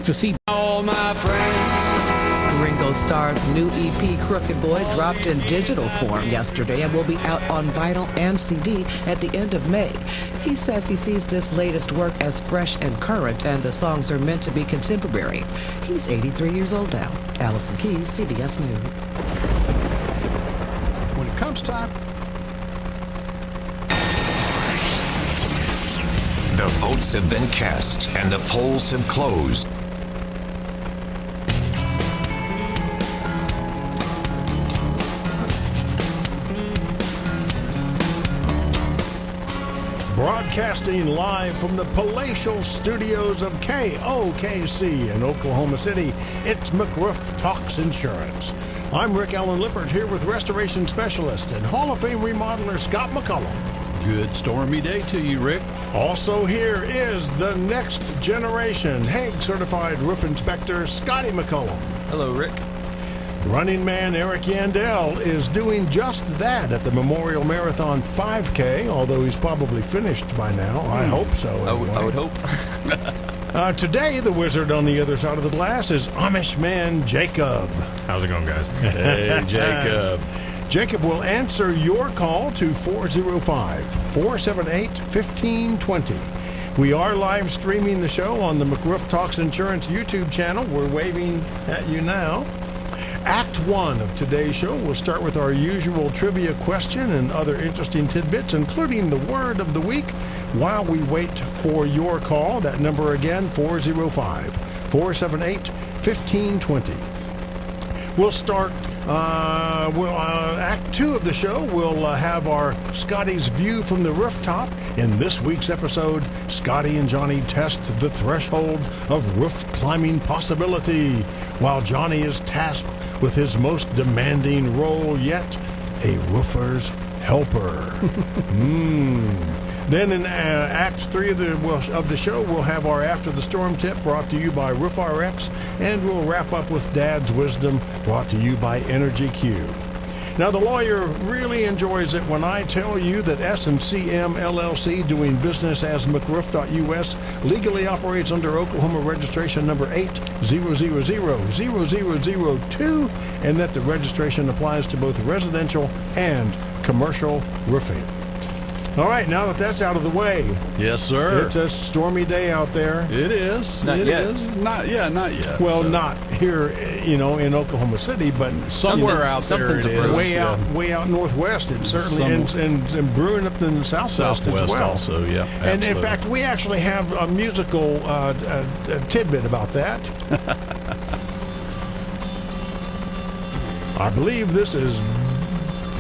to see all my friends. Ringo Starr's new EP, Crooked Boy, dropped in digital form yesterday and will be out on vinyl and CD at the end of May. He says he sees this latest work as fresh and current, and the songs are meant to be contemporary. He's 83 years old now. Allison Keyes, CBS News. When it comes time... The votes have been cast and the polls have closed. Broadcasting live from the palatial studios of KOKC in Oklahoma City, it's McRoof Talks Insurance. I'm Rick Allen Lippert here with restoration specialist and Hall of Fame remodeler Scott McCollum. Good stormy day to you, Rick. Also here is the next generation HAAG-certified roof inspector Scotty McCollum. Hello, Rick. Running man Eric Yandel is doing just that at the Memorial Marathon 5K, although he's probably finished by now. I hope so. Anyway. I would hope. Today, the wizard on the other side of the glass is Amish man Jacob. How's it going, guys? Hey, Jacob. Jacob will answer your call to 405-478-1520. We are live streaming the show on the McRoof Talks Insurance YouTube channel. We're waving at you now. Act 1 of today's show will start with our usual trivia question and other interesting tidbits, including the word of the week, while we wait for your call. That number again, 405-478-1520. We'll start, Act 2 of the show, we'll have our Scotty's View from the Rooftop. In this week's episode, Scotty and Johnny test the threshold of roof climbing possibility, while Johnny is tasked with his most demanding role yet, a roofer's helper. Then in Act 3 of the show, we'll have our After the Storm tip brought to you by Roof RX, and we'll wrap up with Dad's Wisdom brought to you by Energy Q. Now, the lawyer really enjoys it when I tell you that S&CM LLC, doing business as McRoof.us, legally operates under Oklahoma registration number 8000002, and that the registration applies to both residential and commercial roofing. All right, now that that's out of the way. Yes, sir. It's a stormy day out there. It is. Not yet. Not yet. Well, So, not here, in Oklahoma City, but somewhere out there it is. way out northwest. It's certainly and brewing up in the southwest as well. Also, yeah. And in absolutely. fact, we actually have a musical tidbit about that. I believe this is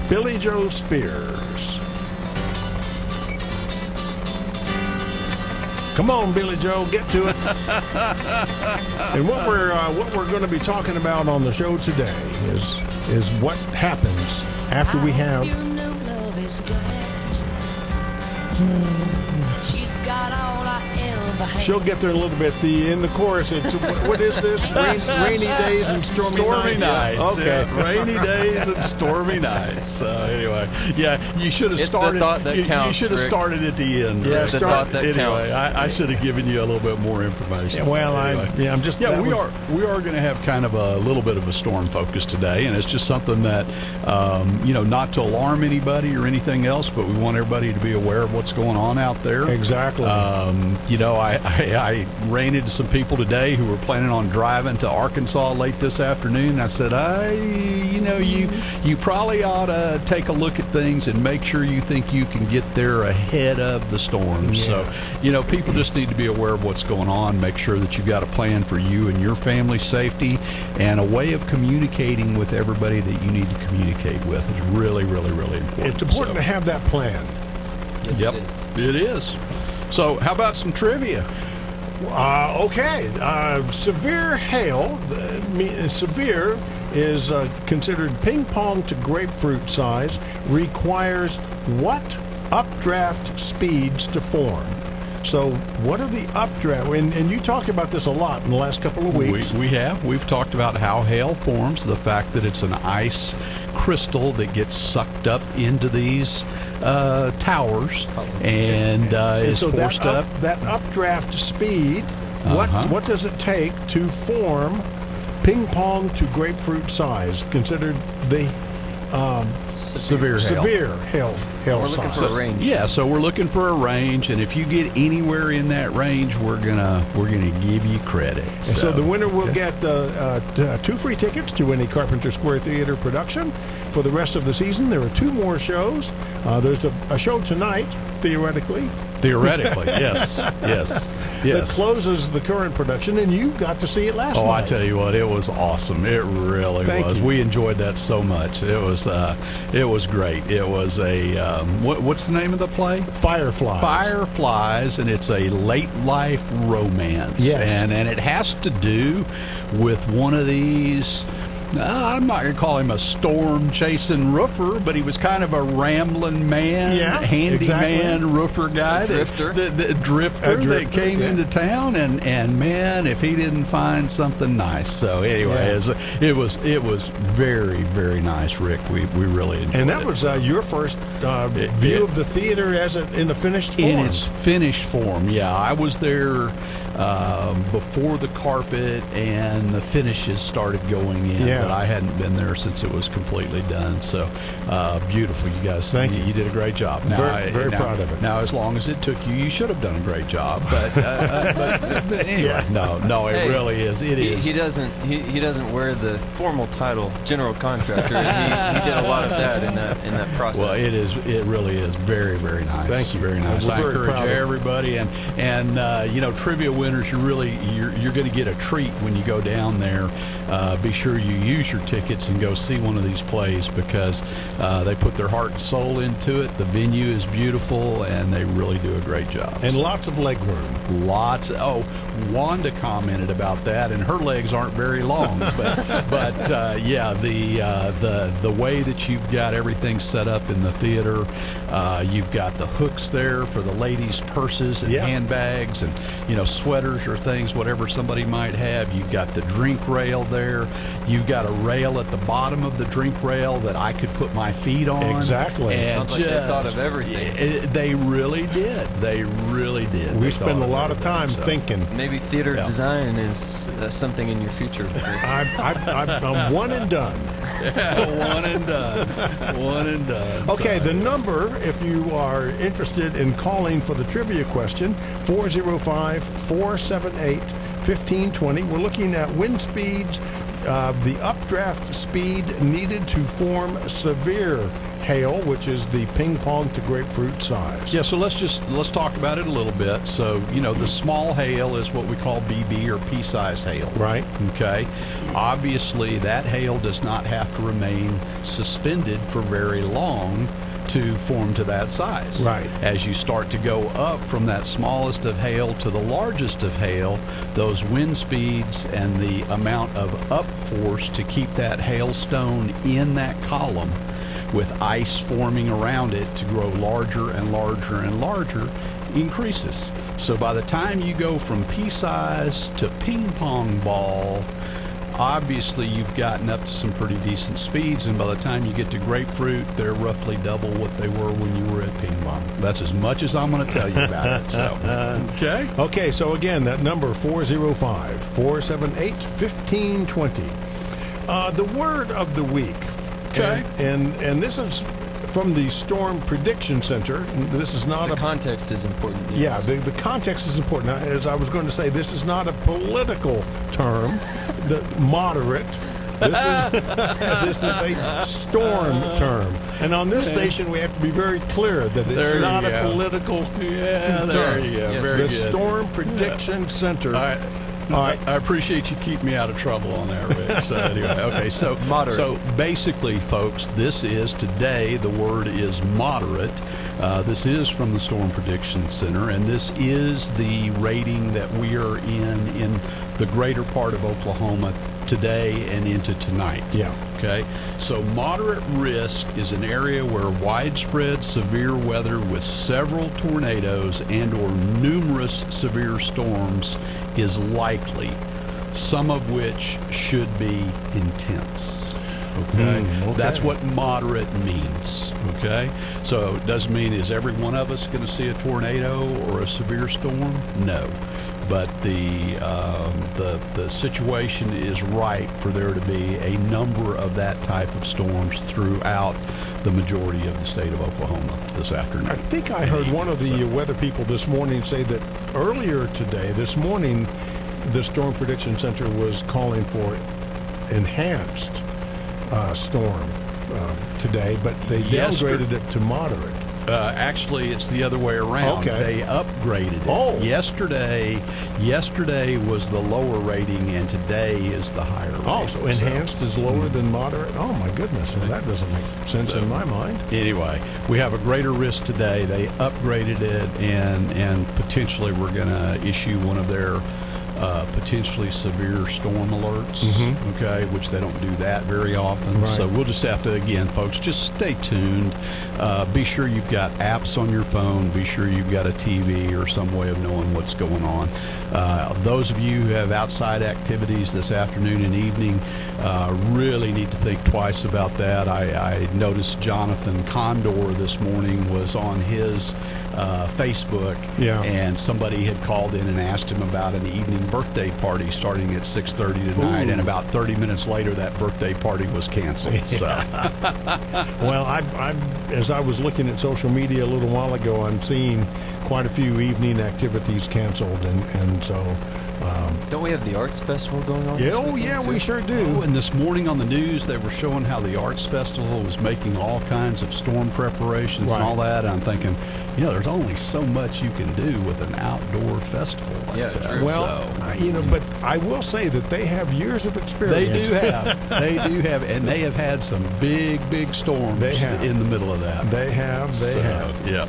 Billy Joe Spears. Come on, Billy Joe, get to it. And what we're going to be talking about on the show today is what happens after we have. She's got all I ever had. She'll get there in a little bit. In the chorus, it's what is this? Rainy days and stormy nights. Okay, Yeah. rainy days and stormy nights. Anyway, yeah, you should have It's the started. thought that you counts, should have Rick. started at the end. Yeah, It's the thought that anyway, counts. I should have given you a little bit more information. Yeah, well, Anyway. I'm just. Yeah, that we was- are going to have kind of a little bit of a storm focus today, and it's just something that not to alarm anybody or anything else, but we want everybody to be aware of what's going on out there. Exactly. I ran into some people today who were planning on driving to Arkansas late this afternoon. I said, you probably ought to take a look at things and make sure you think you can get there ahead of the storm. Yeah. So, people just need to be aware of what's going on, make sure that you've got a plan for you and your family's safety, and a way of communicating with everybody that you need to communicate with is really, really, really important. It's important to have that plan. Yes, Yep, it is. it is. So, how about some trivia? Okay. Severe hail. Severe is considered ping pong to grapefruit size. Requires what updraft speeds to form? So what are the updraft? And you talked about this a lot in the last couple of weeks. We have. We've talked about how hail forms, the fact that it's an ice crystal that gets sucked up into these towers and is so forced up. that updraft speed What does it take to form ping pong to grapefruit size, considered the Severe hail. We're looking size? for a range. Yeah, so we're looking for a range, and if you get anywhere in that range, we're gonna give you credit. So the winner will get 2 free tickets to any Carpenter Square Theater production for the rest of the season. There are 2 more shows. There's a show tonight, theoretically, yes, that closes the current production, and you got to see it last night. Oh, I tell you what, it was awesome. It really Thank was. you. We enjoyed that so much. It was great. It was a what's the name of the play? Fireflies. And it's a late life romance. Yes. And it has to do with one of these. I'm not going to call him a storm-chasing roofer, but he was kind of a rambling man, handyman, roofer guy. Drifter. The drifter that came into town, and man, if he didn't find something nice. So anyway, it was very, very nice, Rick. We really enjoyed it. And that was your first view of the theater in the finished form. In its finished form, yeah. I was there before the carpet and the finishes started going in, but I hadn't been there since it was completely done. So beautiful, you guys. Thank you. You did a great job. Very proud of it. Now, as long as it took you, you should have done a great job. But anyway, no, it really is. He doesn't wear the formal title general contractor. he did a lot of that in that process. Well, it really is very, very nice. Thank you. Very nice. We're I very encourage proud of it. everybody, and trivia winners, you're going to get a treat when you go down there. Be sure you use your tickets and go see one of these plays, because they put their heart and soul into it. The venue is beautiful, and they really do a great job. And lots of leg room. Wanda commented about that, and her legs aren't very long, but the way that you've got everything set up in the theater, you've got the hooks there for the ladies' purses and handbags, and sweaters or things, whatever somebody might have. You've got the drink rail there. You've got a rail at the bottom of the drink rail that I could put my feet on. Exactly. And sounds like they thought of everything. They really did. We spend a lot of time thinking. Maybe theater design is something in your future. I'm one and done. One and done. Okay, the number, if you are interested in calling for the trivia question, 405-478-1520. We're looking at wind speeds, the updraft speed needed to form severe hail, which is the ping pong to grapefruit size. Yeah, so let's talk about it a little bit. So, the small hail is what we call BB or pea-size hail. Right. Okay. Obviously, that hail does not have to remain suspended for very long to form to that size. Right. As you start to go up from that smallest of hail to the largest of hail, those wind speeds and the amount of up force to keep that hailstone in that column with ice forming around it to grow larger and larger and larger increases. So by the time you go from pea size to ping pong ball, obviously you've gotten up to some pretty decent speeds, and by the time you get to grapefruit, they're roughly double what they were when you were at ping pong. That's as much as I'm going to tell you about it. So, Okay, so again, that number, 405-478-1520. The word of the week. Okay. And this is from the Storm Prediction Center. This is not The context is important. Yeah, Yes. the context is important. Now, as I was going to say, this is not a political term, the moderate. This is a storm term. And on this station, we have to be very clear that it's not a political term. There you go. Yes. Very The good. Storm Prediction Center. All right. I appreciate you keeping me out of trouble on that, Rick. So anyway, okay. So Moderate. So basically, folks, this is today. The word is moderate. This is from the Storm Prediction Center, and this is the rating that we are in the greater part of Oklahoma today and into tonight. Yeah. Okay. So moderate risk is an area where widespread severe weather with several tornadoes and or numerous severe storms is likely, some of which should be intense. Okay? Okay. That's what moderate means. Okay? So it doesn't mean is every one of us going to see a tornado or a severe storm? No. but the situation is ripe for there to be a number of that type of storms throughout the majority of the state of Oklahoma this afternoon. I think I heard one of the weather people this morning say that earlier today, this morning, the Storm Prediction Center was calling for enhanced storm today, but they downgraded it to moderate. Actually, it's the other way around. Okay. They upgraded it. Oh. Yesterday was the lower rating, and today is the higher rating. Oh, so enhanced is lower than moderate? Oh, my goodness. Well, that doesn't make sense in my mind. Anyway, we have a greater risk today. They upgraded it, and potentially we're going to issue one of their potentially severe storm alerts, okay, which they don't do that very often. Right. So we'll just have to, again, folks, just stay tuned. Be sure you've got apps on your phone. Be sure you've got a TV or some way of knowing what's going on. Those of you who have outside activities this afternoon and evening really need to think twice about that. I noticed Jonathan Condor this morning was on his Facebook, and somebody had called in and asked him about an evening birthday party starting at 6:30 tonight, and about 30 minutes later that birthday party was canceled. So. Well, as I was looking at social media a little while ago, I'm seeing quite a few evening activities canceled, and so... Don't we have the Arts Festival going on? We sure do. Oh, and this morning on the news, they were showing how the Arts Festival was making all kinds of storm preparations and all that. And I'm thinking, there's only so much you can do with an outdoor festival like that. True. Well, but I will say that they have years of experience. They do have, and they have had some big storms in the middle of that. They have. Yeah.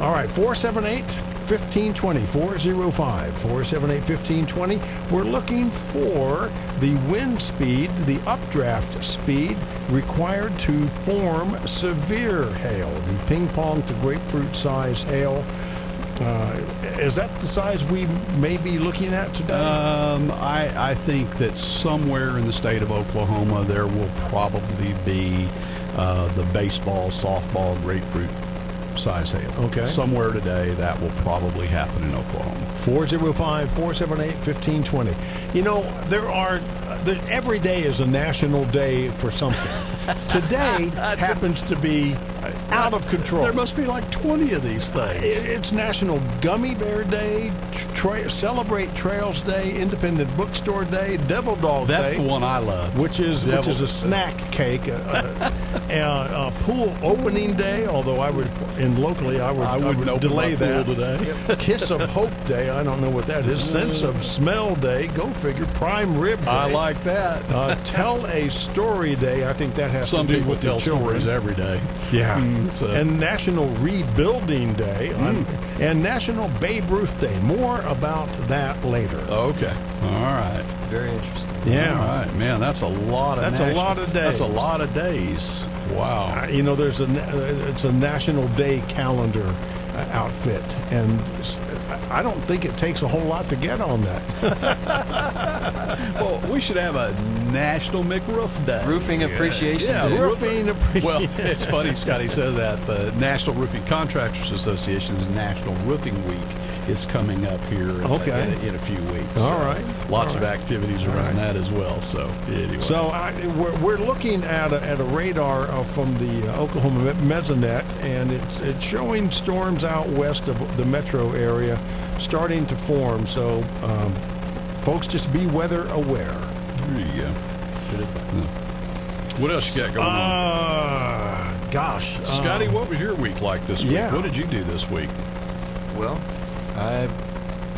All right, 478-1520, 405-478-1520. We're looking for the wind speed, the updraft speed required to form severe hail, the ping pong to grapefruit size hail. Is that the size we may be looking at today? I think that somewhere in the state of Oklahoma there will probably be the baseball, softball, grapefruit size hail. Okay. Somewhere today that will probably happen in Oklahoma. 405-478-1520. Every day is a national day for something. Today happens to be out of control. There must be like 20 of these things. It's National Gummy Bear Day, Celebrate Trails Day, Independent Bookstore Day, Devil Dog Day. That's the one I love. Which is a snack cake. Pool Opening Day, although I would delay that. Today. Kiss of Hope Day. I don't know what that is. Sense of Smell Day. Go figure. Prime Rib Day. I like that. Tell a Story Day. I think that has Some to do people with tell the children. stories every day. Yeah. So. And National Rebuilding Day and National Babe Ruth Day. More about that later. Okay. All right. Very interesting. Yeah. All right, man. That's a lot of. That's a lot of days. That's a lot of days. Wow. It's a National Day calendar outfit, and I don't think it takes a whole lot to get on that. Well, we should have a National McRoof Day. Roofing Appreciation Day. Roofing Appreciation. Well, it's funny Scotty says that. The National Roofing Contractors Association's National Roofing Week is coming up here in a few weeks. All right. Lots of activities around that as well. So anyway. So we're looking at a radar from the Oklahoma Mesonet, and it's showing storms out west of the metro area starting to form. So folks, just be weather aware. There you go. What else you got going on? Gosh. Scotty, what was your week like this week? Yeah. What did you do this week? Well, I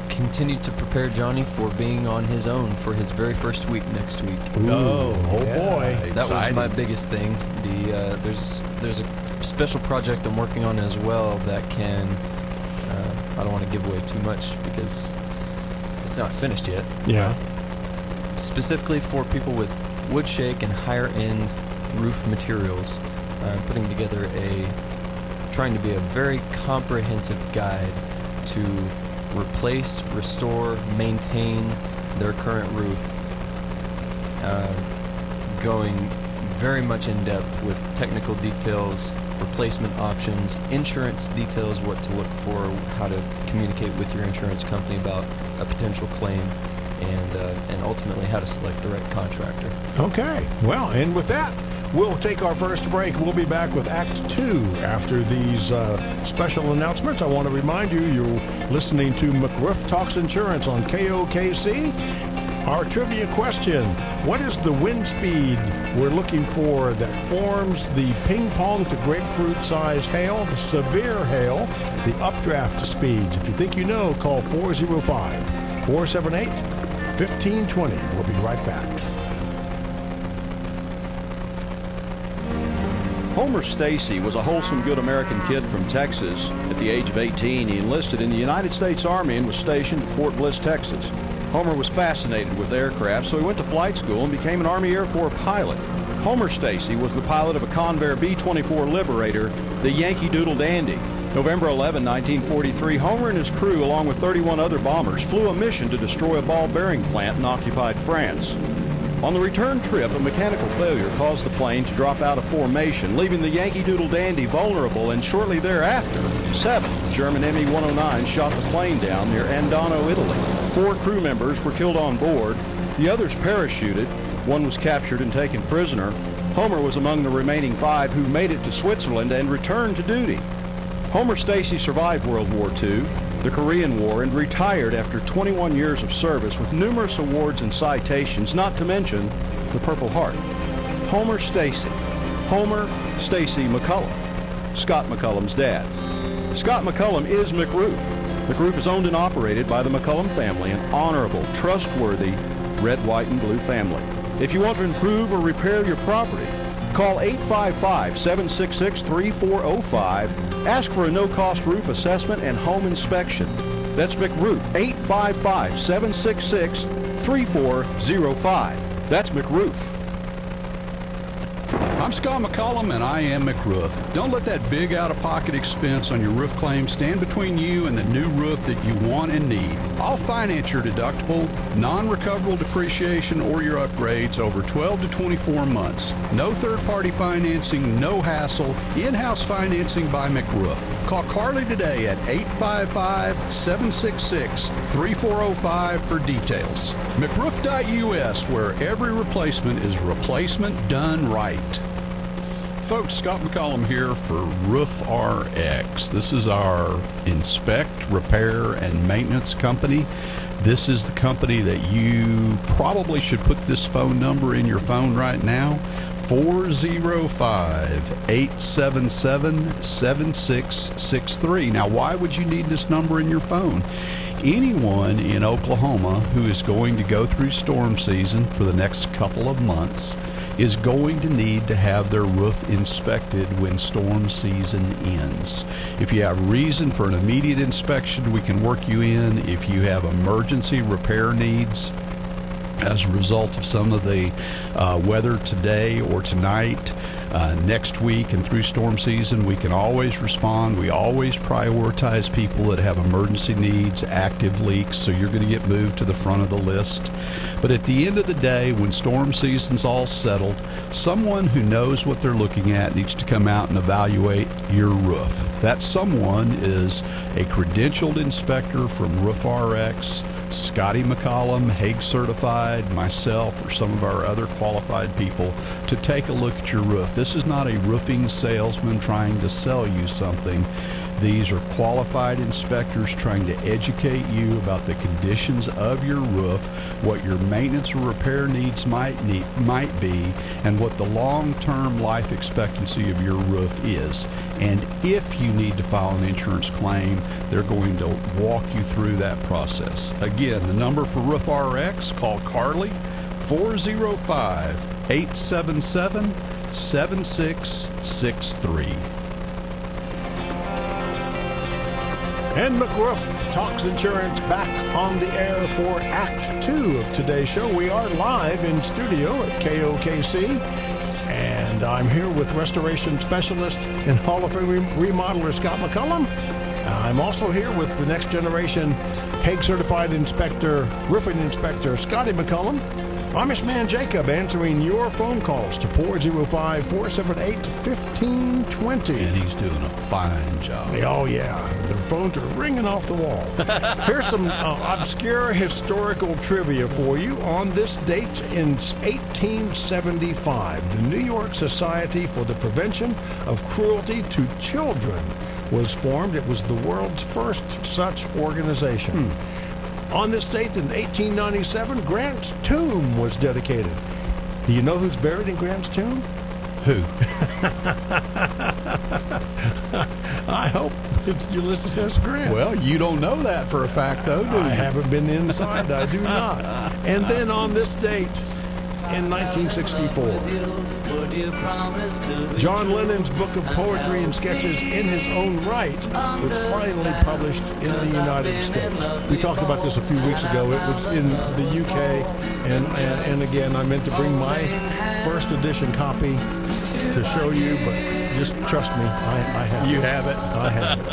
continued to prepare Johnny for being on his own for his very first week next week. Oh boy. That was my biggest thing. There's a special project I'm working on as well that can, I don't want to give away too much because it's not finished yet. Yeah. Specifically for people with wood shake and higher end roof materials. Putting together trying to be a very comprehensive guide to replace, restore, maintain their current roof, going very much in depth with technical details replacement options, insurance details, what to look for, how to communicate with your insurance company about a potential claim, and ultimately how to select the right contractor. Okay. Well, and with that, we'll take our first break. We'll be back with Act 2 after these special announcements. I want to remind you, you're listening to McRoof Talks Insurance on KOKC. Our trivia question: what is the wind speed we're looking for that forms the ping pong to grapefruit size hail, the severe hail, the updraft speeds? If you think you know, call 405-478-1520. We'll be right back. Homer Stacy was a wholesome, good American kid from Texas. At the age of 18, he enlisted in the United States Army and was stationed at Fort Bliss, Texas. Homer was fascinated with aircraft, so he went to flight school and became an Army Air Corps pilot. Homer Stacy was the pilot of a Convair B-24 Liberator, the Yankee Doodle Dandy. November 11, 1943, Homer and his crew, along with 31 other bombers, flew a mission to destroy a ball bearing plant in occupied France. On the return trip, a mechanical failure caused the plane to drop out of formation, leaving the Yankee Doodle Dandy vulnerable, and shortly thereafter, 7 German Me-109 shot the plane down near Andano, Italy. 4 crew members were killed on board. The others parachuted. 1 was captured and taken prisoner. Homer was among the remaining 5 who made it to Switzerland and returned to duty. Homer Stacy survived World War II, the Korean War, and retired after 21 years of service with numerous awards and citations, not to mention the Purple Heart. Homer Stacy. Homer Stacy McCollum, Scott McCollum's dad. Scott McCollum is McRoof. McRoof is owned and operated by the McCollum family, an honorable, trustworthy red, white, and blue family. If you want to improve or repair your property, call 855-766-3405. Ask for a no-cost roof assessment and home inspection. That's McRoof, 855-766-3405. That's McRoof. I'm Scott McCollum, and I am McRoof. Don't let that big out-of-pocket expense on your roof claim stand between you and the new roof that you want and need. I'll finance your deductible, non-recoverable depreciation, or your upgrades over 12 to 24 months. No third-party financing, no hassle, in-house financing by McRoof. Call Carly today at 855-766-3405 for details. McRoof.us, where every replacement is replacement done right. Folks, Scott McCollum here for Roof RX. This is our inspect, repair, and maintenance company. This is the company that you probably should put this phone number in your phone right now. 405-877-7663. Now, why would you need this number in your phone? Anyone in Oklahoma who is going to go through storm season for the next couple of months is going to need to have their roof inspected when storm season ends. If you have reason for an immediate inspection, we can work you in. If you have emergency repair needs as a result of some of the weather today or tonight, next week and through storm season, we can always respond. We always prioritize people that have emergency needs, active leaks, so you're going to get moved to the front of the list. But at the end of the day, when storm season's all settled, someone who knows what they're looking at needs to come out and evaluate your roof. That someone is a credentialed inspector from Roof RX, Scotty McCollum, HAAG-certified, myself, or some of our other qualified people to take a look at your roof. This is not a roofing salesman trying to sell you something. These are qualified inspectors trying to educate you about the conditions of your roof, what your maintenance or repair needs might be, and what the long-term life expectancy of your roof is. And if you need to file an insurance claim, they're going to walk you through that process. Again, the number for Roof RX, call Carly, 405-877-7663. And McRoof Talks Insurance back on the air for Act 2 of today's show. We are live in studio at KOKC, and I'm here with restoration specialist and Hall of Fame remodeler Scott McCollum. I'm also here with the next generation HAAG-certified roofing inspector, Scotty McCollum. Amish Man Jacob answering your phone calls to 405-478-1520. And he's doing a fine job. Oh, yeah. The phones are ringing off the wall. Here's some obscure historical trivia for you. On this date in 1875, the New York Society for the Prevention of Cruelty to Children was formed. It was the world's first such organization. On this date in 1897, Grant's tomb was dedicated. Do you know who's buried in Grant's tomb? Who? I hope it's Ulysses S. Grant. Well, you don't know that for a fact, though, do you? I haven't been inside. I do not. And then on this date in 1964, John Lennon's book of poetry and sketches in his own right was finally published in the United States. We talked about this a few weeks ago. It was in the UK, and again, I meant to bring my first edition copy to show you, but just trust me, I have You it. have it. I have it.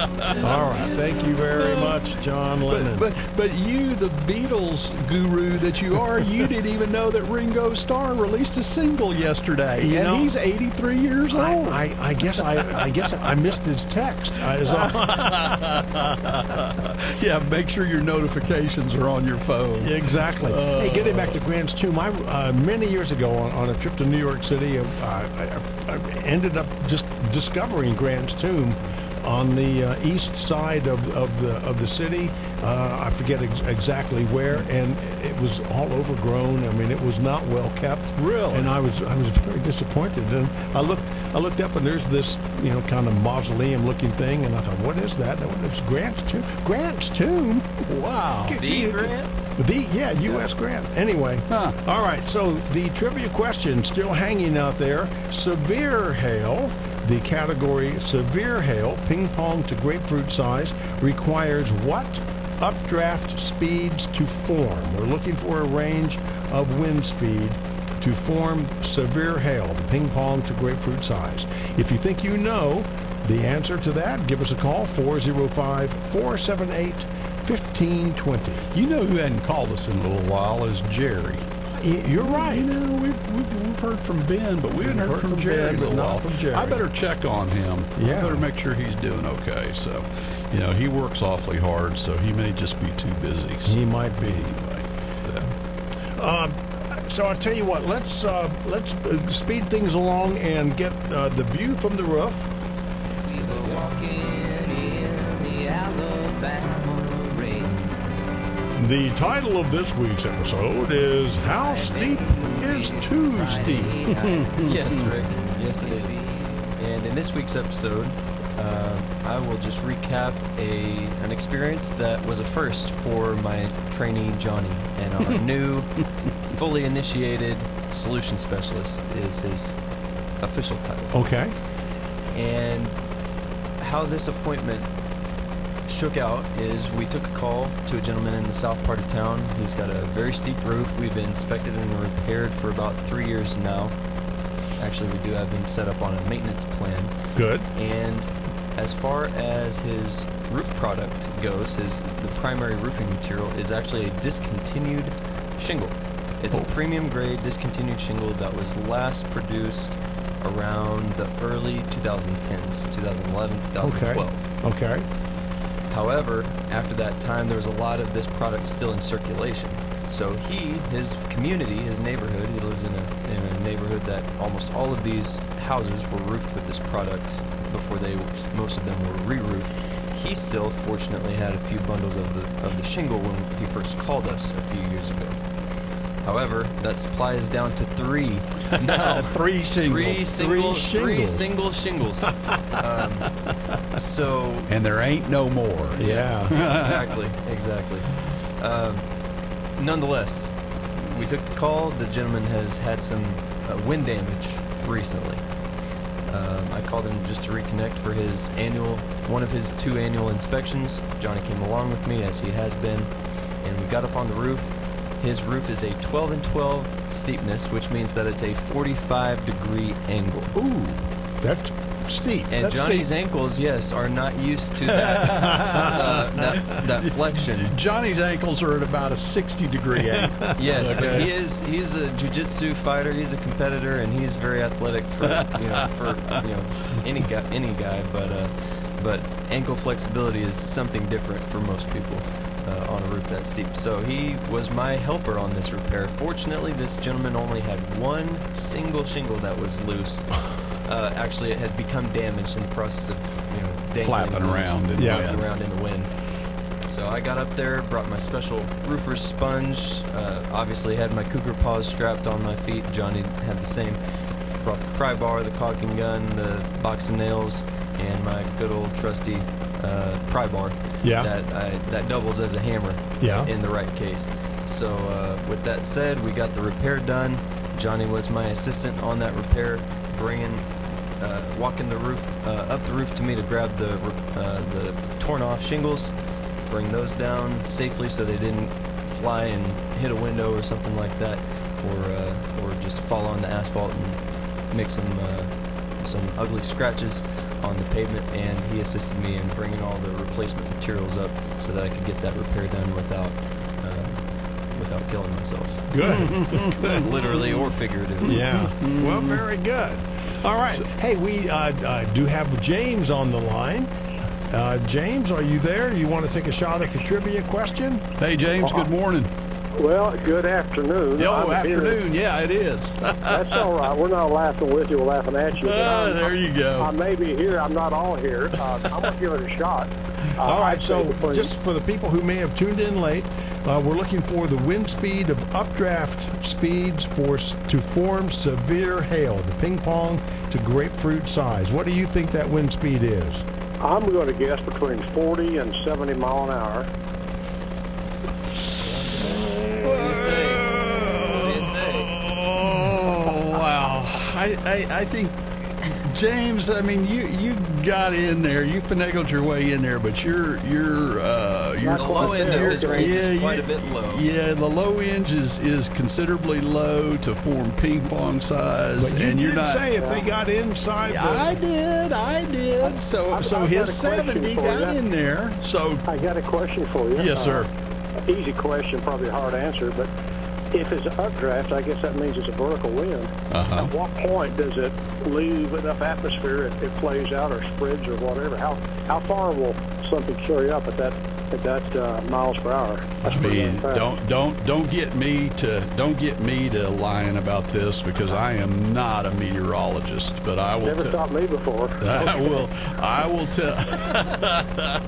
All right. Thank you very much, John Lennon. But you, the Beatles guru that you are, you didn't even know that Ringo Starr released a single yesterday, You know, he's 83 years old. I guess I missed his text. Yeah, make sure your notifications are on your phone. Exactly. Hey, getting back to Grant's tomb, many years ago on a trip to New York City, I ended up just discovering Grant's tomb on the east side of the city. I forget exactly where, and it was all overgrown. I mean, it was not well kept. Really? And I was very disappointed. And I looked up, and there's this kind of mausoleum looking thing, and I thought, what is that? It's Grant's tomb. Grant's tomb. Wow. The Grant? U.S. Grant. Anyway, all right, so the trivia question still hanging out there. Severe hail, the category severe hail, ping pong to grapefruit size, requires what updraft speeds to form? We're looking for a range of wind speed to form severe hail, the ping pong to grapefruit size. If you think you know the answer to that, give us a call, 405-478-1520. You know who hadn't called us in a little while is Jerry. You're right. We've heard from Ben, but we haven't heard from Jerry Ben, in a but not while. from Jerry. I better check on him. Yeah. I better make sure he's doing okay. So, he works awfully hard, so he may just be too busy. So, He might be. anyway, So I'll tell you what. Let's speed things along and get the view from the roof. The title of this week's episode is "How Steep is Too Steep?" Yes, Rick. Yes, it is. And in this week's episode, I will just recap an experience that was a first for my trainee Johnny, and our new, fully initiated solution specialist is his official title. Okay. And how this appointment shook out is we took a call to a gentleman in the south part of town. He's got a very steep roof. We've inspected and repaired for about 3 years now. Actually, we do have him set up on a maintenance plan. Good. And as far as his roof product goes, the primary roofing material is actually a discontinued shingle. It's a premium grade discontinued shingle that was last produced around the early 2010s, 2011, 2012. Okay. However, after that time, there was a lot of this product still in circulation. So his community, his neighborhood, he lives in a neighborhood that almost all of these houses were roofed with this product before most of them were re-roofed. He still, fortunately, had a few bundles of the shingle when he first called us a few years ago. However, that supply is down to 3 now. 3 shingles. Three single shingles. and there ain't no more. Yeah. Exactly. Nonetheless, we took the call. The gentleman has had some wind damage recently. I called him just to reconnect for one of his 2 annual inspections. Johnny came along with me, as he has been, and we got up on the roof. His roof is a 12 and 12 steepness, which means that it's a 45-degree angle. Ooh, that's steep. And That's Johnny's steep. ankles, yes, are not used to that that flexion. Johnny's ankles are at about a 60-degree angle. Yes, but he's a jiu-jitsu fighter. He's a competitor, and he's very athletic for any guy. But ankle flexibility is something different for most people on a roof that steep. So he was my helper on this repair. Fortunately, this gentleman only had one single shingle that was loose. Actually, it had become damaged in the process of dangling Flapping around in the flapping wind. around in the wind. So I got up there, brought my special roofer's sponge, obviously had my cougar paws strapped on my feet. Johnny had the same. Brought the pry bar, the caulking gun, the box of nails, and my good old trusty pry bar that doubles as a hammer in the right case. So with that said, we got the repair done. Johnny was my assistant on that repair, walking the roof up the roof to me to grab the torn off shingles, bring those down safely so they didn't fly and hit a window or something like that, or just fall on the asphalt and make some ugly scratches on the pavement. And he assisted me in bringing all the replacement materials up so that I could get that repair done without killing myself. Good. Literally or figuratively. Yeah. Well, very good. All right. Hey, we do have James on the line. James, are you there? You want to take a shot at the trivia question? Hey, James, good morning. Well, good afternoon. Oh, afternoon. Yeah, it is. That's all right. We're not laughing with you. We're laughing at you. There you go. I may be here. I'm not all here. I'm going to give it a shot. All right, so just for the people who may have tuned in late, we're looking for the wind speed of updraft speeds to form severe hail, the ping pong to grapefruit size. What do you think that wind speed is? I'm going to guess between 40 and 70 mile an hour. What do you say? Oh, wow. I think, James, I mean, you got in there. You finagled your way in there, but you're The low end of his range is quite a bit low. Yeah, the low end is considerably low to form ping pong size. But and you're did not say if they got inside I did. So I've his got a question 70 for got you. in there. So I got a question for you. yes, sir. Easy question, probably a hard answer, but if it's an updraft, I guess that means it's a vertical wind. Uh-huh. At what point does it leave enough atmosphere, it plays out or spreads or whatever? How far will something carry up at that miles per hour? That's I pretty mean, fast. don't get me to lying about this because I am not a meteorologist, but I will. Never stopped me before. I will tell.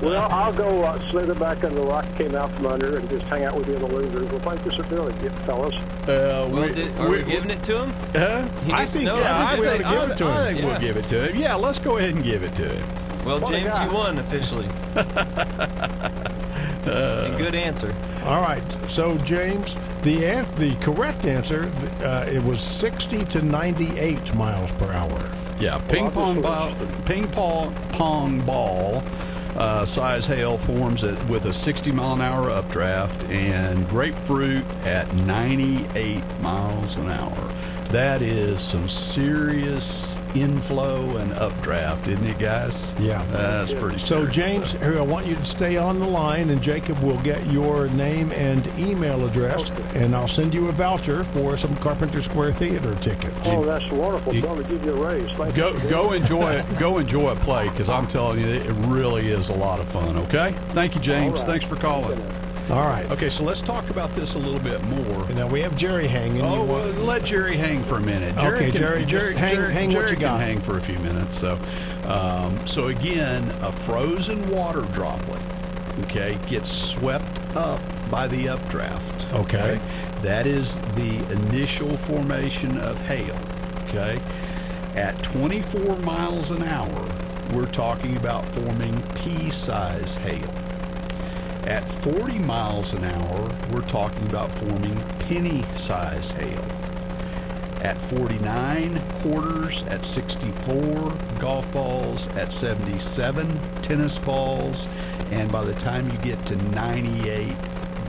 Well, I'll go slither back under the rock that came out from under and just hang out with the other losers. Well, thank you, fellas. Are we giving it to him? He I needs to think know. I think we ought to give it to him. I think we'll give it to him. Yeah, let's go ahead and give it to him. Well, What a James, guy. you won officially. And good answer. All right. So, James, the correct answer, it was 60 to 98 miles per hour. Yeah, ping pong ball size hail forms with a 60 mile an hour updraft, and grapefruit at 98 miles an hour. That is some serious inflow and updraft, isn't it, guys? Yeah. That's pretty So, serious James, stuff. here, I want you to stay on the line, and Jacob will get your name and email address, and I'll send you a voucher for some Carpenter Square Theater tickets. Oh, that's wonderful. I'm going to give you a raise. Thank you. Go enjoy it. Go enjoy a play, because I'm telling you, it really is a lot of fun. Okay. Thank you, James. All right. Thanks for calling. All right. Okay, so let's talk about this a little bit more. And now we have Jerry hanging. Oh, well, let Jerry hang for a minute. Okay, Jerry, just hang what Jerry you got. can hang for a few minutes. So, so again, a frozen water droplet, okay, gets swept up by the updraft. Okay. That is the initial formation of hail. Okay. At 24 miles an hour, we're talking about forming pea-size hail. At 40 miles an hour, we're talking about forming penny-size hail. At 49 quarters, at 64 golf balls, at 77 tennis balls, and by the time you get to 98,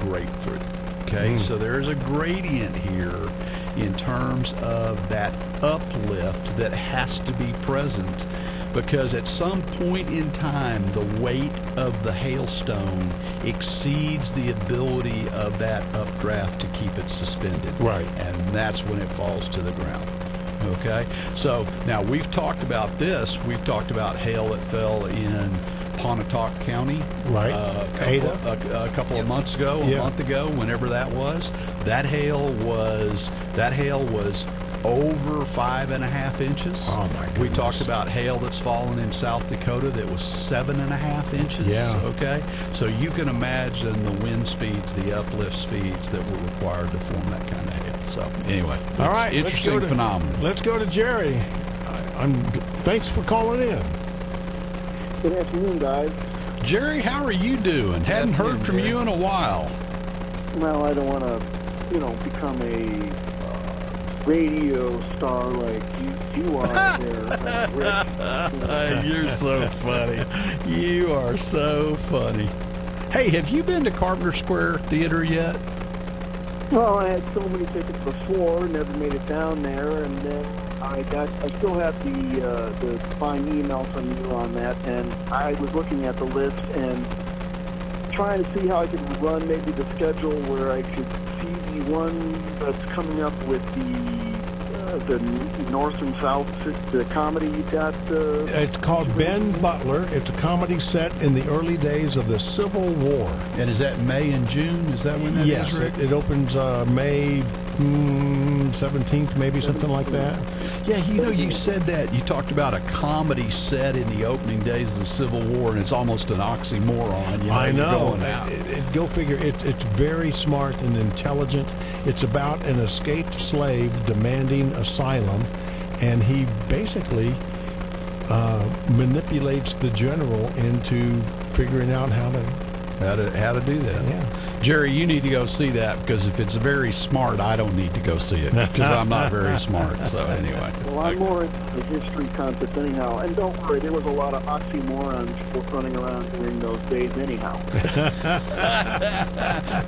grapefruit. Okay, so there's a gradient here in terms of that uplift that has to be present because at some point in time, the weight of the hailstone exceeds the ability of that updraft to keep it suspended. Right. And that's when it falls to the ground. Okay? So now we've talked about this. We've talked about hail that fell in Pontotoc County, Right. a couple of months ago, a month ago, whenever that was. That hail was over 5.5 inches. Oh my goodness. We talked about hail that's fallen in South Dakota that was 7.5 inches. Yeah. Okay. So you can imagine the wind speeds, the uplift speeds that were required to form that kind of hail. So anyway, All right, interesting phenomenon. Let's go to Jerry. Thanks for calling in. Good afternoon, guys. Jerry, how are you doing? Hadn't heard from you in a while. Well, I don't want to, become a radio star like you are there, Rick. You're so funny. You are so funny. Hey, have you been to Carpenter Square Theater yet? Well, I had so many tickets before, never made it down there, and then I still have the fine email from you on that, and I was looking at the list and trying to see how I could run maybe the schedule where I could see the one that's coming up with the North and South, the comedy you got. It's called Ben Butler. It's a comedy set in the early days of the Civil War. And is that May and June? Is that when that Yes, is, Rick? it opens May 17th, maybe something like that. Yeah, you said that. You talked about a comedy set in the opening days of the Civil War, and it's almost an oxymoron. I know. Going out. Go figure. It's very smart and intelligent. It's about an escaped slave demanding asylum, and he basically manipulates the general into figuring out how to do that. Yeah. Jerry, you need to go see that, because if it's very smart, I don't need to go see it, because I'm not very smart. So anyway. Well, I'm more into the history concept anyhow. And don't worry, there was a lot of oxymorons running around during those days anyhow.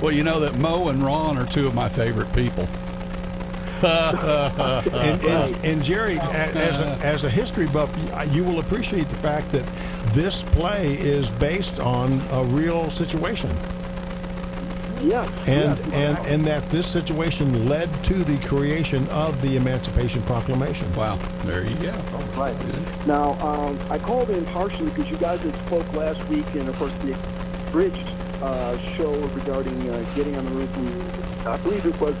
Well, you know that Mo and Ron are two of my favorite people. And Jerry, as a history buff, you will appreciate the fact that this play is based on a real situation. Yes. And that this situation led to the creation of the Emancipation Proclamation. Wow, there you go. Right. Now, I called in partially because you guys had spoke last week, and of course the bridged show regarding getting on the roof. And I believe it was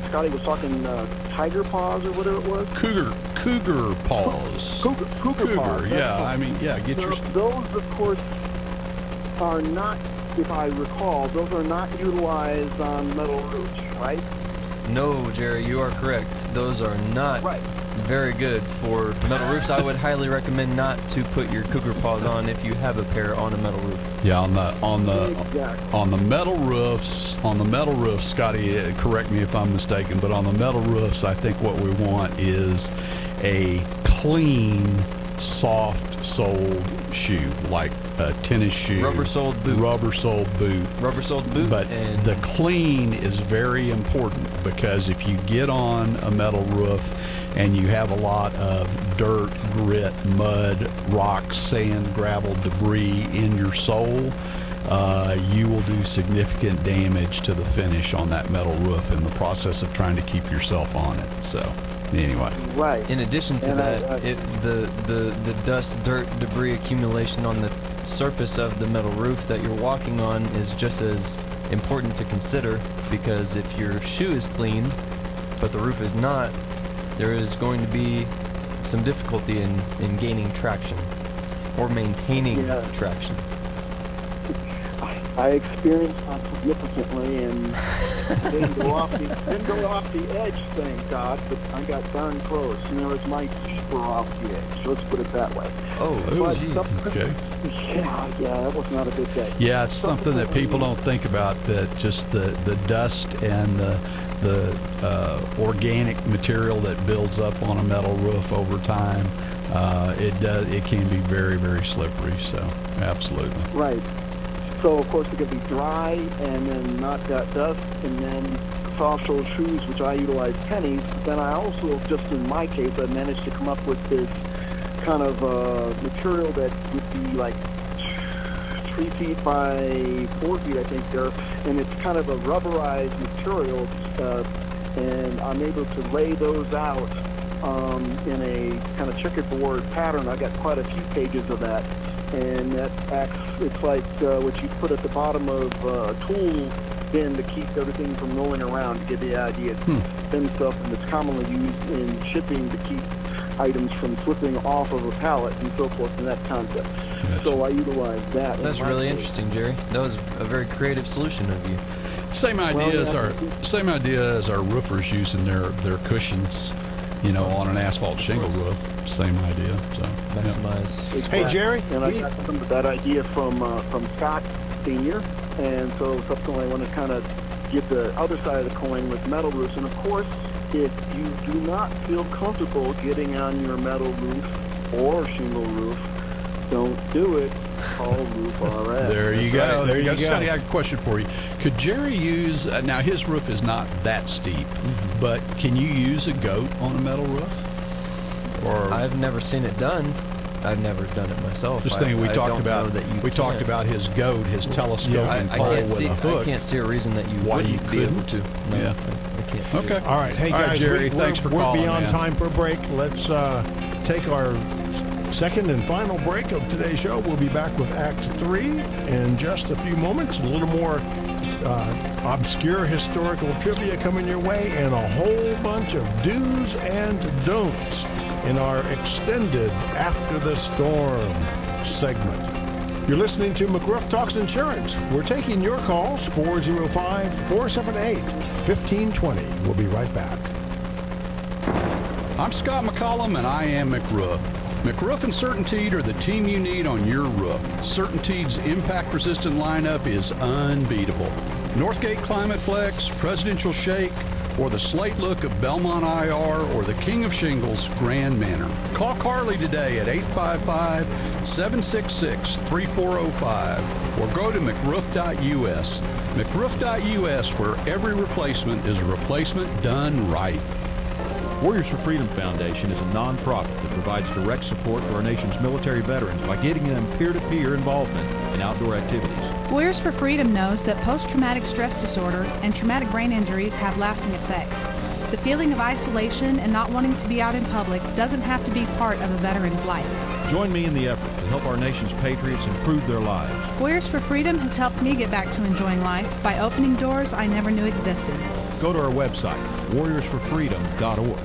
Scotty was talking tiger paws or whatever it was. Cougar paws. Cougar paws. Yeah, I mean, yeah. Those, of course, are not. If I recall, those are not utilized on metal roofs, right? No, Jerry, you are correct. Those are not very good for metal roofs. I would highly recommend not to put your cougar paws on if you have a pair on a metal roof. Yeah, on the metal roofs, Scotty, correct me if I'm mistaken, but on the metal roofs, I think what we want is a clean, soft-soled shoe, like a tennis shoe. Rubber-soled boot. Rubber-soled boot. But the clean is very important, because if you get on a metal roof and you have a lot of dirt, grit, mud, rocks, sand, gravel, debris in your sole, you will do significant damage to the finish on that metal roof in the process of trying to keep yourself on it. So anyway. Right. In addition to that, the dust, dirt, debris accumulation on the surface of the metal roof that you're walking on is just as important to consider, because if your shoe is clean but the roof is not, there is going to be some difficulty in gaining traction or maintaining traction. I experienced that significantly, and didn't go off the edge, thank God, but I got darn close. It's my feet were off the edge. Let's put it that way. Oh, geez. Okay. Yeah, that was not a good day. Yeah, it's something that people don't think about, that just the dust and the organic material that builds up on a metal roof over time. It can be very, very slippery. So absolutely. Right. So, of course, it could be dry and then not got dust, and then soft-sole shoes, which I utilize pennies. But then I also, just in my case, I managed to come up with this kind of material that would be like 3 feet by 4 feet, I think there, and it's kind of a rubberized material, and I'm able to lay those out in a kind of checkerboard pattern. I got quite a few pages of that, and that acts, it's like what you put at the bottom of a tool bin to keep everything from rolling around, to get the idea. It's thin stuff, and it's commonly used in shipping to keep items from slipping off of a pallet and so forth in that concept. So I utilize that. That's really interesting, Jerry. That was a very creative solution of you. Same idea as our roofers using their cushions, on an asphalt shingle roof. Same idea. So maximize. Exactly. Hey, Jerry, and I got some of that idea from Scott Senior, and so subsequently I want to kind of give the other side of the coin with metal roofs. And of course, if you do not feel comfortable getting on your metal roof or shingle roof, don't do it. Call Roof RS. There you go. There you go. Scotty, I have a question for you. Could Jerry use, now his roof is not that steep, but can you use a goat on a metal roof? Or I've never seen it done. I've never done it myself. Just thinking, we talked about his goat, his telescoping pole with a hook. I can't see a reason that you Why wouldn't you be able couldn't? to. No, Yeah. I can't see Okay. it. All right. Hey, All right, guys, Jerry, thanks for we're calling, beyond man. time for a break. Let's take our second and final break of today's show. We'll be back with Act 3 in just a few moments. A little more obscure historical trivia coming your way, and a whole bunch of do's and don'ts in our extended After the Storm segment. You're listening to McRoof Talks Insurance. We're taking your calls, 405-478-1520. We'll be right back. I'm Scott McCollum, and I am McRoof. McRoof and CertainTeed are the team you need on your roof. CertainTeed's impact-resistant lineup is unbeatable. Northgate Climate Flex, Presidential Shake, or the slate look of Belmont IR, or the King of Shingles, Grand Manor. Call Carly today at 855-766-3405, or go to McRoof.us. McRoof.us, where every replacement is a replacement done right. Warriors for Freedom Foundation is a nonprofit that provides direct support to our nation's military veterans by getting them peer-to-peer involvement in outdoor activities. Warriors for Freedom knows that post-traumatic stress disorder and traumatic brain injuries have lasting effects. The feeling of isolation and not wanting to be out in public doesn't have to be part of a veteran's life. Join me in the effort to help our nation's patriots improve their lives. Warriors for Freedom has helped me get back to enjoying life by opening doors I never knew existed. Go to our website, warriorsforfreedom.org.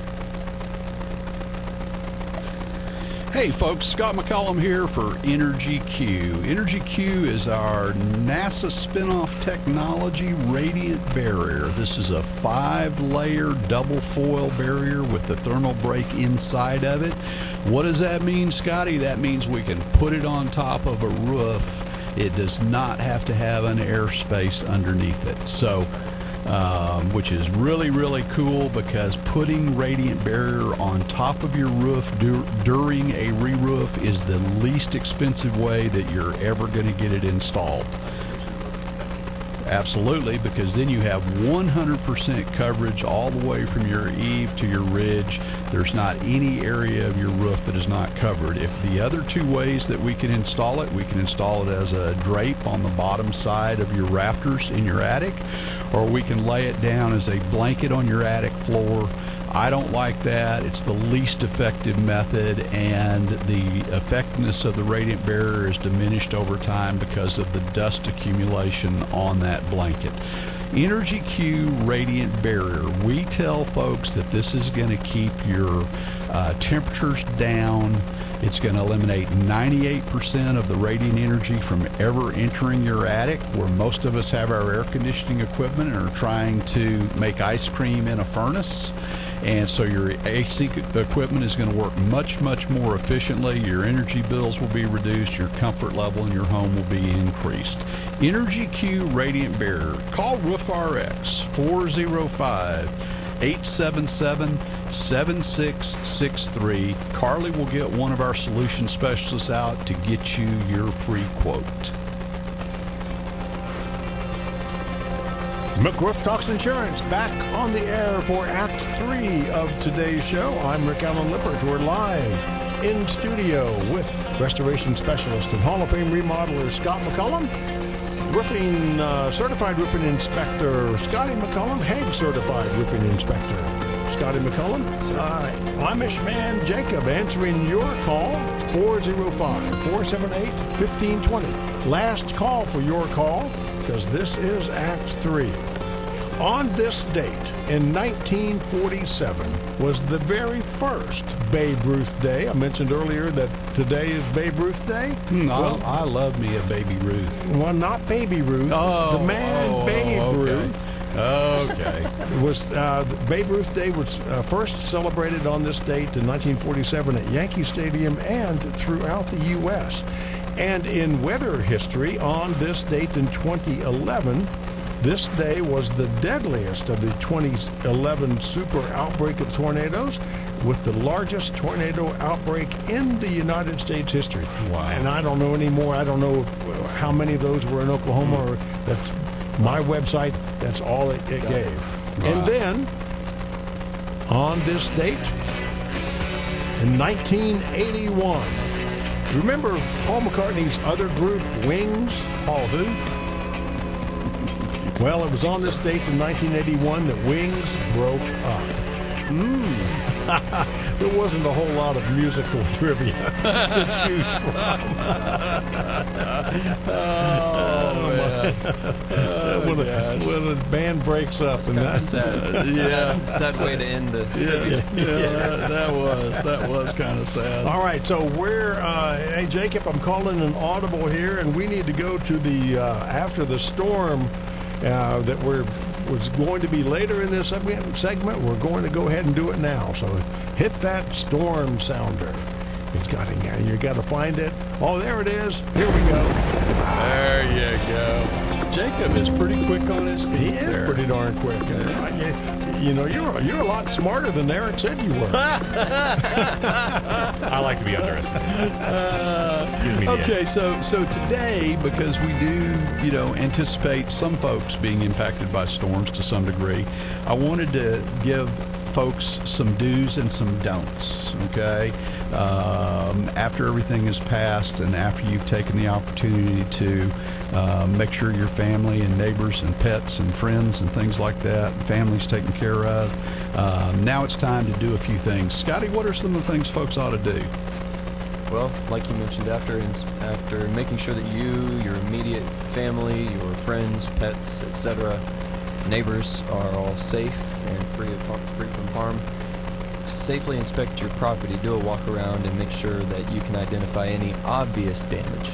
Hey folks, Scott McCollum here for Energy Q. Energy Q is our NASA spin-off technology radiant barrier. This is a 5-layer double foil barrier with the thermal break inside of it. What does that mean, Scotty? That means we can put it on top of a roof. It does not have to have an airspace underneath it. So, which is really, really cool, because putting radiant barrier on top of your roof during a re-roof is the least expensive way that you're ever going to get it installed. Absolutely, because then you have 100% coverage all the way from your eave to your ridge. There's not any area of your roof that is not covered. If the other two ways that we can install it, we can install it as a drape on the bottom side of your rafters in your attic, or we can lay it down as a blanket on your attic floor. I don't like that. It's the least effective method, and the effectiveness of the radiant barrier is diminished over time because of the dust accumulation on that blanket. Energy Q Radiant Barrier. We tell folks that this is going to keep your temperatures down. It's going to eliminate 98% of the radiant energy from ever entering your attic, where most of us have our air conditioning equipment and are trying to make ice cream in a furnace. And so your AC equipment is going to work much, much more efficiently. Your energy bills will be reduced. Your comfort level in your home will be increased. Energy Q Radiant Barrier. Call Roof RX 405-877-7663. Carly will get one of our solution specialists out to get you your free quote. McRoof Talks Insurance, back on the air for Act 3 of today's show. I'm Rick Allen Lippert. We're live in studio with restoration specialist and Hall of Fame remodeler Scott McCollum, roofing certified roofing inspector Scotty McCollum, HAAG-certified roofing inspector Scotty McCollum. Amish man Jacob answering your call, 405-478-1520. Last call for your call, because this is Act 3. On this date in 1947 was the very first Babe Ruth Day. I mentioned earlier that today is Babe Ruth Day. I love me a Baby Ruth. Well, not Baby Ruth. The man Babe Ruth. Okay. It was Babe Ruth Day was first celebrated on this date in 1947 at Yankee Stadium and throughout the U.S. And in weather history, on this date in 2011, this day was the deadliest of the 2011 super outbreak of tornadoes, with the largest tornado outbreak in the United States history. Wow. And I don't know anymore. I don't know how many of those were in Oklahoma. Or that's my website. That's all it gave. Wow. And then, on this date, in 1981, remember Paul McCartney's other group, Wings? Paul who? Well, it was on this date in 1981 that Wings broke up. There wasn't a whole lot of musical trivia to choose from. When a band breaks up, and that's sad. Sad way to end the trivia. That was kind of sad. All right, so we're hey Jacob, I'm calling an audible here, and we need to go to the after the storm that was going to be later in this segment. We're going to go ahead and do it now. So hit that storm sounder. It's got to, you got to find it. Oh, there it is. Here we go. There you go. Jacob is pretty quick on his feet. He is pretty darn quick. You know, you're a lot smarter than Eric said you were. I like to be underestimated. Okay, so today, because we do, anticipate some folks being impacted by storms to some degree, I wanted to give folks some do's and some don'ts, okay? After everything is passed and after you've taken the opportunity to make sure your family and neighbors and pets and friends and things like that, family's taken care of, now it's time to do a few things. Scotty, what are some of the things folks ought to do? Well, like you mentioned, after making sure that you, your immediate family, your friends, pets, etc., neighbors are all safe and free from harm, safely inspect your property, do a walk around, and make sure that you can identify any obvious damage.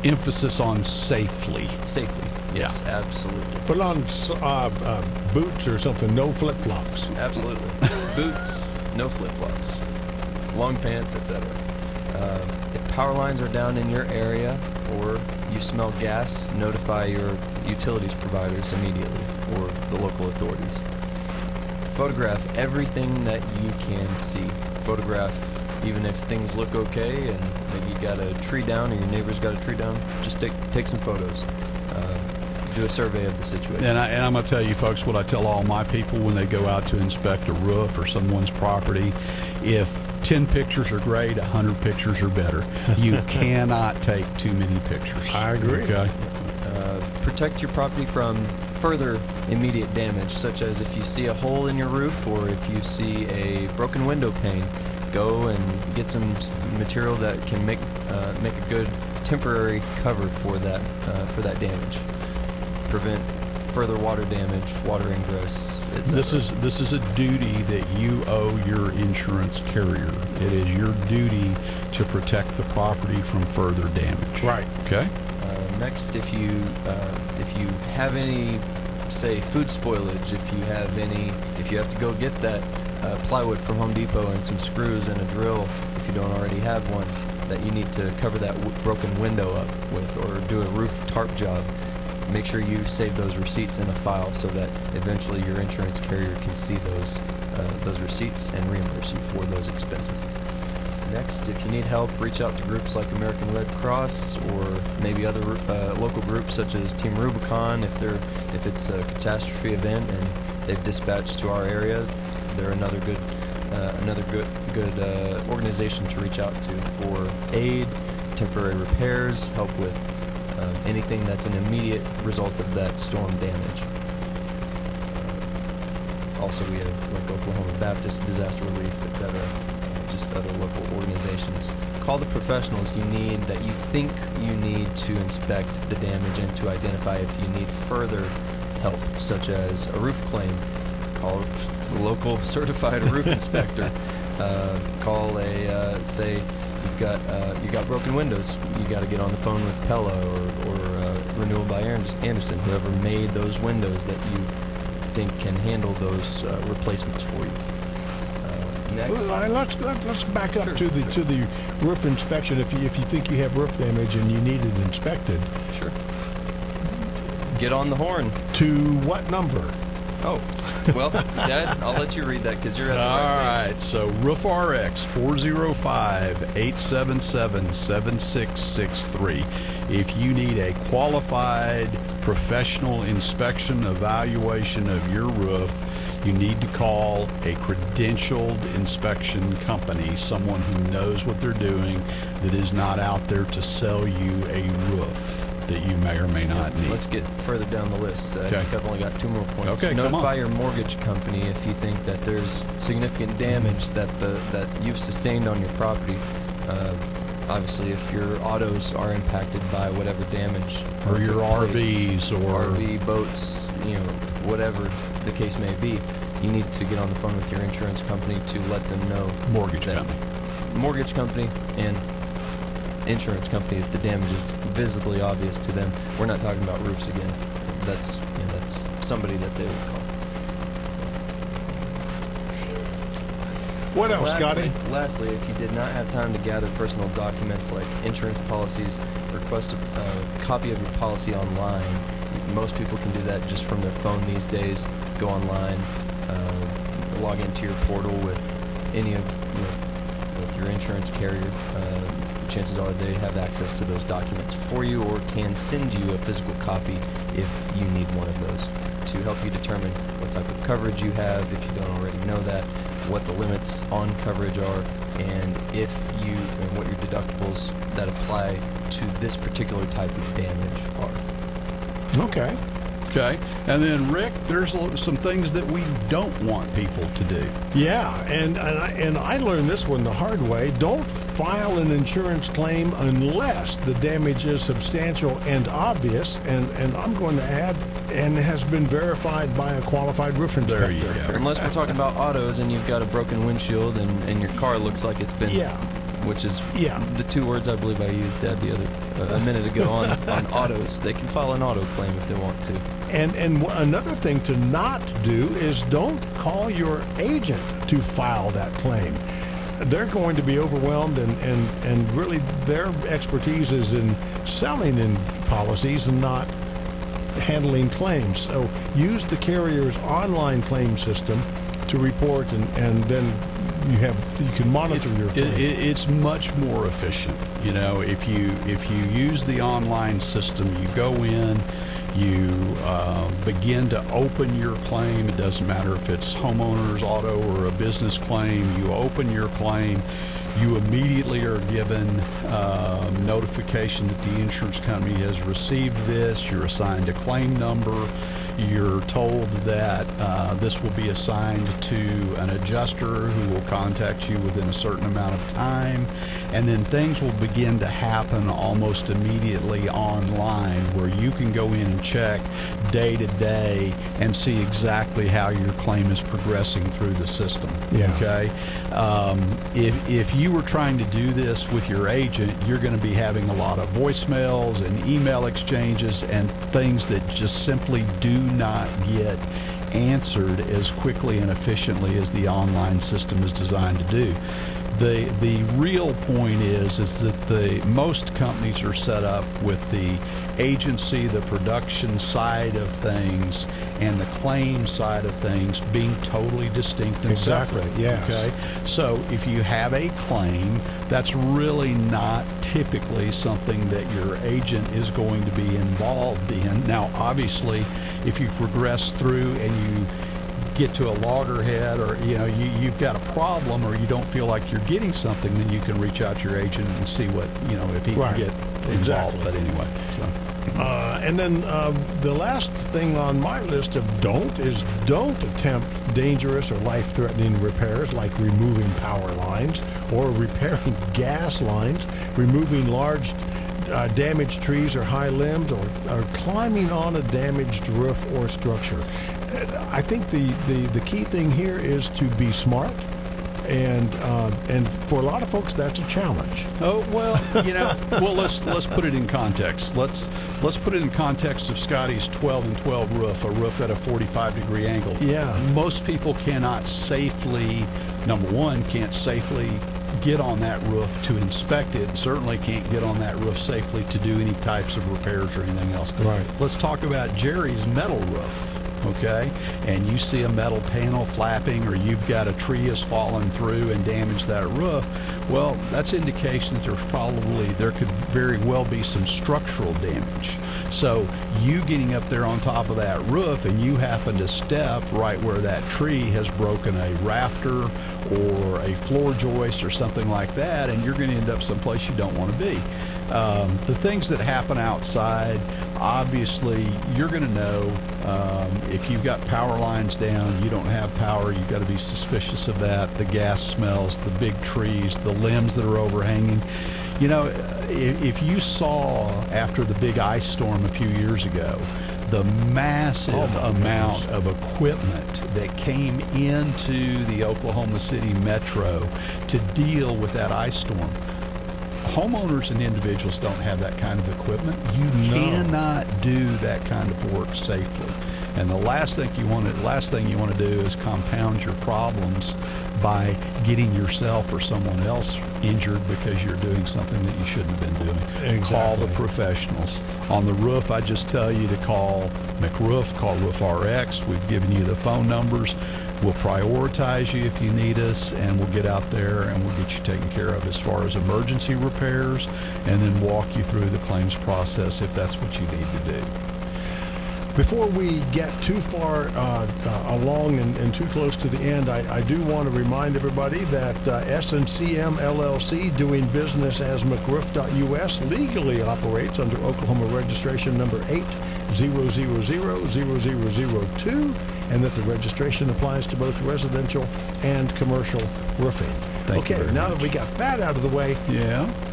Emphasis on safely. Safely, yes, absolutely. Put on boots or something, no flip-flops. Absolutely. Boots, no flip-flops, long pants, etc. If power lines are down in your area or you smell gas, notify your utilities providers immediately or the local authorities. Photograph everything that you can see. Photograph even if things look okay and maybe you got a tree down or your neighbor's got a tree down, just take some photos. Do a survey of the situation. And I'm going to tell you folks what I tell all my people when they go out to inspect a roof or someone's property. If 10 pictures are great, 100 pictures are better. You cannot take too many pictures. I agree. Okay. Protect your property from further immediate damage, such as if you see a hole in your roof or if you see a broken window pane, go and get some material that can make a good temporary cover for that damage. Prevent further water damage, water ingress, etc. This is a duty that you owe your insurance carrier. It is your duty to protect the property from further damage. Right. Okay. Next, if you have any, say, food spoilage, if you have to go get that plywood from Home Depot and some screws and a drill, if you don't already have one, that you need to cover that broken window up with, or do a roof tarp job, make sure you save those receipts in a file so that eventually your insurance carrier can see those receipts and reimburse you for those expenses. Next, if you need help, reach out to groups like American Red Cross or maybe other local groups such as Team Rubicon. If it's a catastrophe event and they've dispatched to our area, they're another good another good organization to reach out to for aid, temporary repairs, help with anything that's an immediate result of that storm damage. Also, we have like Oklahoma Baptist Disaster Relief, etc. Just other local organizations. Call the professionals you need that you think you need to inspect the damage and to identify if you need further help, such as a roof claim. Call a local certified roof inspector. Call say you got broken windows. You got to get on the phone with Pella or Renewal by Anderson, whoever made those windows that you think can handle those replacements for you. Next. Let's back up to the roof inspection. If you think you have roof damage and you need it inspected, sure. Get on the horn. To what number? Oh, well, Dad, I'll let you read that because you're at the All right right, so RoofRx 405-877-7663. If you need a qualified professional inspection evaluation of your roof, you need to call a credentialed inspection company, someone who knows what they're doing, that is not out there to sell you a roof that you may or may not need. Let's get further down the list. I think I've only got 2 more points. Okay, Notify your mortgage company if you think that there's significant damage that you've sustained on your property. Obviously, if your autos are impacted by whatever damage, or your RVs, or RV boats, whatever the case may be, you need to get on the phone with your insurance company to let them know. Mortgage company and insurance company if the damage is visibly obvious to them. We're not talking about roofs again. That's somebody that they would call. What else, Scotty? Lastly, if you did not have time to gather personal documents like insurance policies, request a copy of your policy online. Most people can do that just from their phone these days. Go online, log into your portal with any of with your insurance carrier. Chances are they have access to those documents for you, or can send you a physical copy if you need one of those, to help you determine what type of coverage you have, if you don't already know that, what the limits on coverage are, and what your deductibles that apply to this particular type of damage are. Okay. And then, Rick, there's some things that we don't want people to do. Yeah, and I learned this one the hard way. Don't file an insurance claim unless the damage is substantial and obvious, and I'm going to add, and has been verified by a qualified roof inspector. There you go. Unless we're talking about autos and you've got a broken windshield and your car looks like it's been... Yeah. Which is the 2 words I believe I used, Dad, a minute ago on autos. They can file an auto claim if they want to. And another thing to not do is don't call your agent to file that claim. They're going to be overwhelmed, and really their expertise is in selling in policies and not handling claims. So use the carrier's online claim system to report, and then you can monitor your claim. It's much more efficient. If you use the online system, you go in, you begin to open your claim. It doesn't matter if it's homeowner's auto or a business claim. You open your claim. You immediately are given notification that the insurance company has received this. You're assigned a claim number. You're told that this will be assigned to an adjuster who will contact you within a certain amount of time, and then things will begin to happen almost immediately online, where you can go in and check day to day and see exactly how your claim is progressing through the system. Yeah. Okay. If you were trying to do this with your agent, you're going to be having a lot of voicemails and email exchanges and things that just simply do not get answered as quickly and efficiently as the online system is designed to do. The real point is that most companies are set up with the agency, the production side of things, and the claim side of things being totally distinct and Exactly, separate. yes. Okay, so if you have a claim, that's really not typically something that your agent is going to be involved in. Now, obviously, if you progress through and you get to a loggerhead, or you've got a problem, or you don't feel like you're getting something, then you can reach out to your agent and see what if he can get involved. Exactly. But anyway, so. And then the last thing on my list of don't attempt dangerous or life-threatening repairs like removing power lines or repairing gas lines, removing large damaged trees or high limbs, or climbing on a damaged roof or structure. I think the key thing here is to be smart. And for a lot of folks, that's a challenge. Oh well, let's put it in context. Let's put it in context of Scotty's 12 and 12 roof, a roof at a 45-degree angle. Yeah. Most people cannot safely, number one, can't safely get on that roof to inspect it. Certainly can't get on that roof safely to do any types of repairs or anything else. Right. Let's talk about Jerry's metal roof. Okay, and you see a metal panel flapping, or you've got a tree has fallen through and damaged that roof, well, that's indication that there could very well be some structural damage. So you getting up there on top of that roof and you happen to step right where that tree has broken a rafter or a floor joist or something like that, and you're going to end up someplace you don't want to be. The things that happen outside, obviously you're going to know if you've got power lines down, you don't have power, you've got to be suspicious of that. The gas smells, the big trees, the limbs that are overhanging. If you saw after the big ice storm a few years ago, the massive amount of equipment that came into the Oklahoma City metro to deal with that ice storm. Homeowners and individuals don't have that kind of equipment. You cannot do that kind of work safely. And the last thing you want to do is compound your problems by getting yourself or someone else injured because you're doing something that you shouldn't have been doing. Exactly. Call the professionals. On the roof, I just tell you to call McRoof, call Roof RX. We've given you the phone numbers. We'll prioritize you if you need us, and we'll get out there and we'll get you taken care of as far as emergency repairs, and then walk you through the claims process if that's what you need to do. Before we get too far along and too close to the end, I do want to remind everybody that S&CM LLC, doing business as McRoof.us, legally operates under Oklahoma registration number 8000002, and that the registration applies to both residential and commercial roofing. Thank you very now much. that we got that out of the way,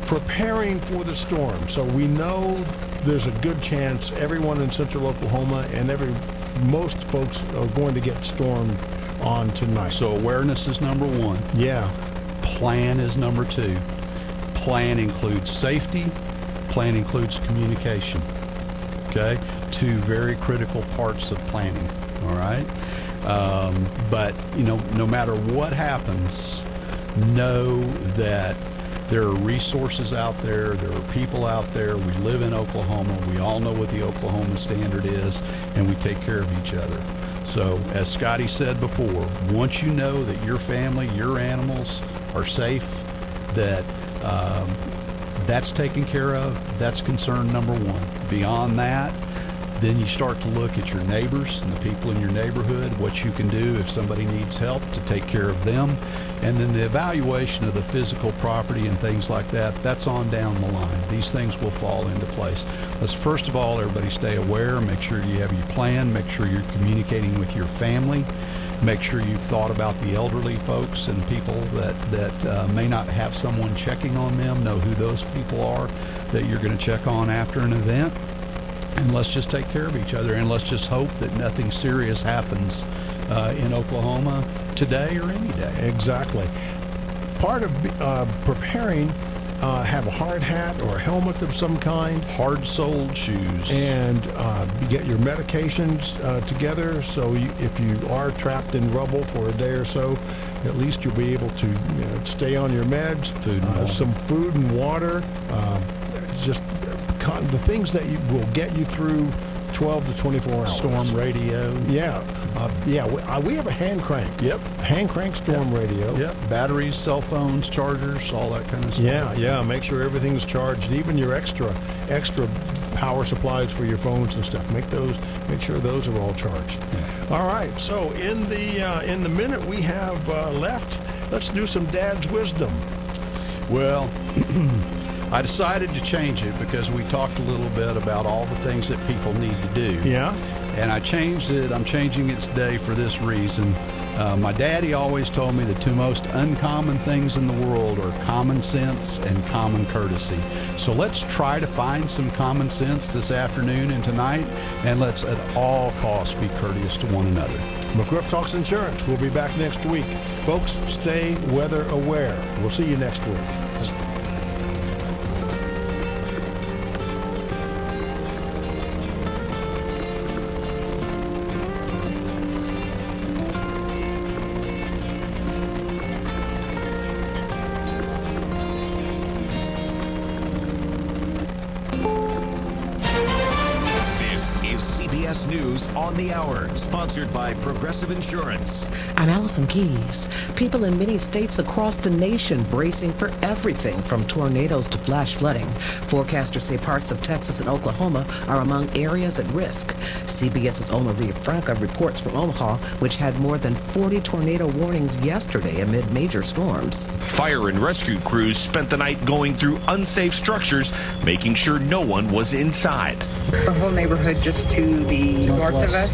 preparing for the storm. So we know there's a good chance everyone in central Oklahoma and most folks are going to get stormed on tonight. So awareness is number one. Yeah. Plan is number two. Plan includes safety. Plan includes communication. Okay? Two very critical parts of planning. All right? But, no matter what happens, know that there are resources out there. There are people out there. We live in Oklahoma. We all know what the Oklahoma standard is, and we take care of each other. So, as Scotty said before, once you know that your family, your animals are safe, that that's taken care of, that's concern number one. Beyond that, then you start to look at your neighbors and the people in your neighborhood, what you can do if somebody needs help to take care of them. And then the evaluation of the physical property and things like that, that's on down the line. These things will fall into place. Let's first of all, everybody stay aware, make sure you have your plan, make sure you're communicating with your family, make sure you've thought about the elderly folks and people that may not have someone checking on them, know who those people are that you're going to check on after an event. And let's just take care of each other, and let's just hope that nothing serious happens in Oklahoma today or any day. Exactly. Part of preparing, have a hard hat or a helmet of some kind. Hard-soled shoes. And get your medications together, so if you are trapped in rubble for a day or so, at least you'll be able to stay on your meds. Some food and water. Just the things that will get you through 12 to 24 hours. Storm radio. Yeah. We have a hand crank. Yep. Hand crank storm radio. Yep. Batteries, cell phones, chargers, all that kind of stuff. Yeah. Make sure everything's charged. Even your extra power supplies for your phones and stuff. Make sure those are all charged. All right. So in the minute we have left, let's do some Dad's wisdom. Well, I decided to change it because we talked a little bit about all the things that people need to do. Yeah. And I changed it. I'm changing it today for this reason. My daddy always told me the two most uncommon things in the world are common sense and common courtesy. So let's try to find some common sense this afternoon and tonight, and let's at all costs be courteous to one another. McRoof Talks Insurance. We'll be back next week. Folks, stay weather aware. We'll see you next week. CBS News on the Hour, sponsored by Progressive Insurance. I'm Allison Keyes. People in many states across the nation bracing for everything from tornadoes to flash flooding. Forecasters say parts of Texas and Oklahoma are among areas at risk. CBS's Oma Villafranca reports from Omaha, which had more than 40 tornado warnings yesterday amid major storms. Fire and rescue crews spent the night going through unsafe structures, making sure no one was inside. The whole neighborhood just to the north of us